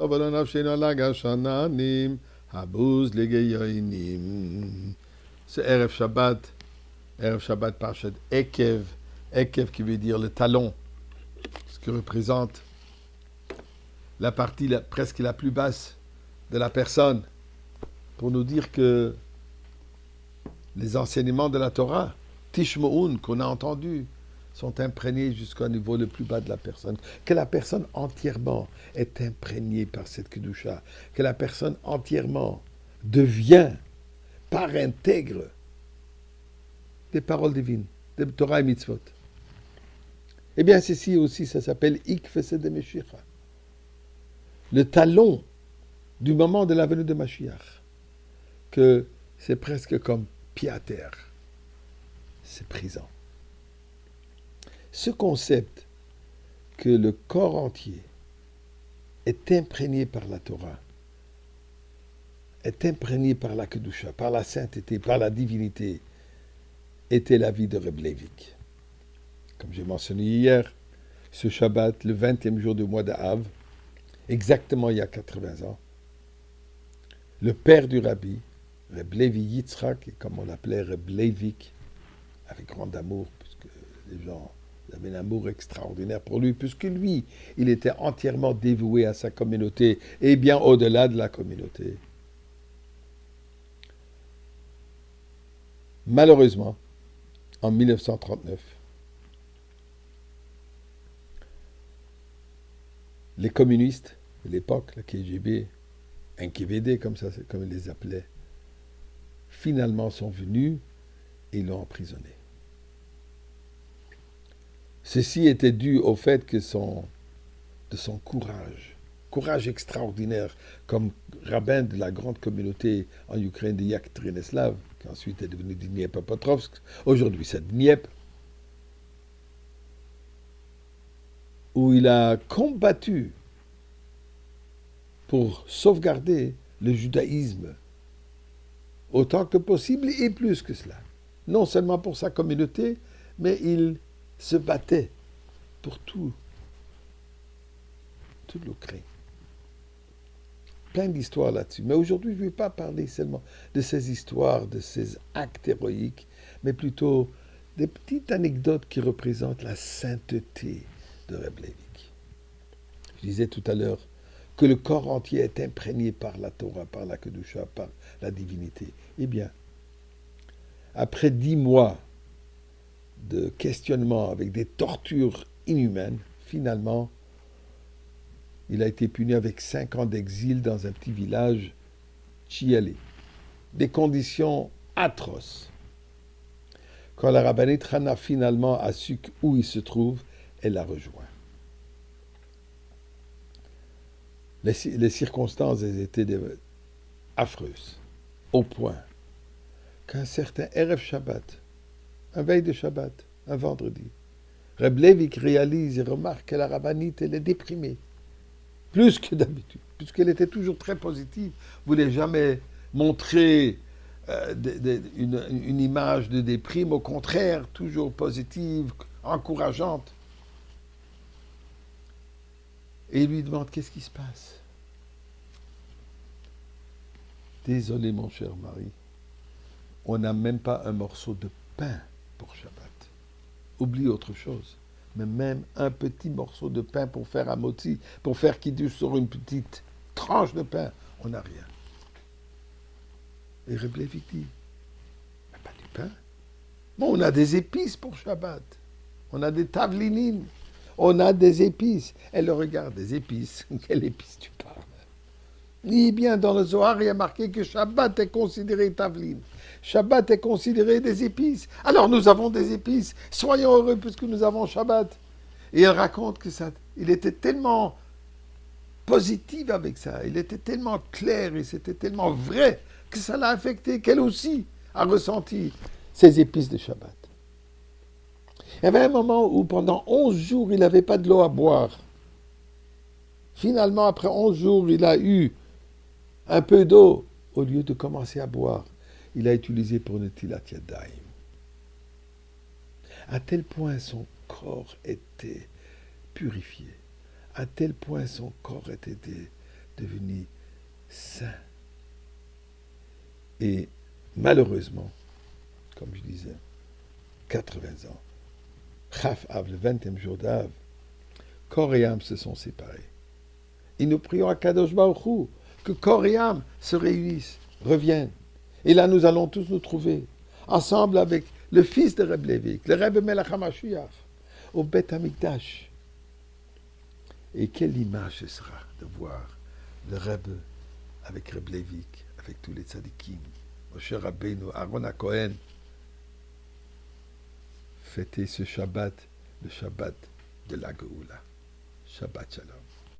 אבל נפשנו לגש עננים, הבוז לגיונים. C'est Erev Shabbat Parashat Ekev, Ekev qui veut dire le talon, ce qui représente la partie presque la plus basse de la personne, pour nous dire que les enseignements de la Torah, Tishmoun, qu'on a entendu, sont imprégnés jusqu'au niveau le plus bas de la personne. Que la personne entièrement est imprégnée par cette Kedusha. Que la personne entièrement devient, part intègre, des paroles divines, de Torah et Mitzvot. Eh bien, ceci aussi, ça s'appelle Ikfese de Meshicha. Le talon du moment de la venue de Mashiach. Que c'est presque comme pied à terre. C'est présent. Ce concept que le corps entier est imprégné par la Torah, est imprégné par la Kedusha, par la sainteté, par la divinité, était la vie de Reb Leivik. Comme j'ai mentionné hier, ce Shabbat, le 20e jour du mois d'Av, exactement il y a 80 ans, le père du Rabbi, Reb Levi Yitzhak, et comme on l'appelait Reb Leivik, avec grand amour, puisque les gens avaient un amour extraordinaire pour lui, puisque lui, il était entièrement dévoué à sa communauté, et bien au-delà de la communauté. Malheureusement, en 1939, les communistes de l'époque, la KGB, NKVD, comme ils les appelaient, finalement sont venus et l'ont emprisonné. Ceci était dû au fait que de son courage extraordinaire, comme rabbin de la grande communauté en Ukraine de Yekaterinslav, qui ensuite est devenu Dniepr-Petrovsk, aujourd'hui c'est Dniepr, où il a combattu pour sauvegarder le judaïsme autant que possible et plus que cela. Non seulement pour sa communauté, mais il se battait pour toute l'Ukraine. Plein d'histoires là-dessus. Mais aujourd'hui, je ne vais pas parler seulement de ces histoires, de ces actes héroïques, mais plutôt des petites anecdotes qui représentent la sainteté de Reb Leivik. Je disais tout à l'heure que le corps entier est imprégné par la Torah, par la Kedusha, par la divinité. Eh bien, après 10 mois de questionnement avec des tortures inhumaines, finalement, il a été puni avec 5 ans d'exil dans un petit village, Chiali. Des conditions atroces. Quand la rabbinite Hana finalement a su où il se trouve, elle l'a rejoint. Les circonstances étaient affreuses, au point qu'un certain Erev Shabbat, un veille de Shabbat, un vendredi, Reb Leivik réalise et remarque que la rabbinite, elle est déprimée, plus que d'habitude, puisqu'elle était toujours très positive, voulait jamais montrer une image de déprime, au contraire, toujours positive, encourageante. Et il lui demande, qu'est-ce qui se passe? Désolé, mon cher mari, on n'a même pas un morceau de pain pour Shabbat. Oublie autre chose. Mais même un petit morceau de pain pour faire un moti, pour faire kiddush sur une petite tranche de pain, on n'a rien. Et Reb Leivik dit, mais pas du pain. Bon, on a des épices pour Shabbat. On a des tavlinin. On a des épices. Elle le regarde, des épices. Quelle épice tu parles? Eh bien, dans le Zohar, il y a marqué que Shabbat est considéré tavlin. Shabbat est considéré des épices. Alors nous avons des épices. Soyons heureux puisque nous avons Shabbat. Et elle raconte que ça, il était tellement positif avec ça. Il était tellement clair et c'était tellement vrai que ça l'a affecté, qu'elle aussi a ressenti ces épices de Shabbat. Il y avait un moment où pendant 11 jours, il n'avait pas de l'eau à boire. Finalement, après 11 jours, il a eu un peu d'eau. Au lieu de commencer à boire, il a utilisé pour Netilat Yadayim. À tel point son corps était purifié, à tel point son corps était devenir saint. Et malheureusement, comme je disais, 80 ans, Chaf Av, le 20e jour d'Av, corps et âme se sont séparés. Et nous prions à Kadosh Baruch Hu que corps et âme se réunissent, reviennent. Et là, nous allons tous nous trouver ensemble avec le fils de Reb Levik, le Reb Melech HaMashiach, au Beth Amikdash. Et quelle image ce sera de voir le Reb avec Reb Levik, avec tous les tzadikim, Moshe Rabbeinu, Aaron HaKohen, fêter ce Shabbat, le Shabbat de la Geoula. Shabbat Shalom.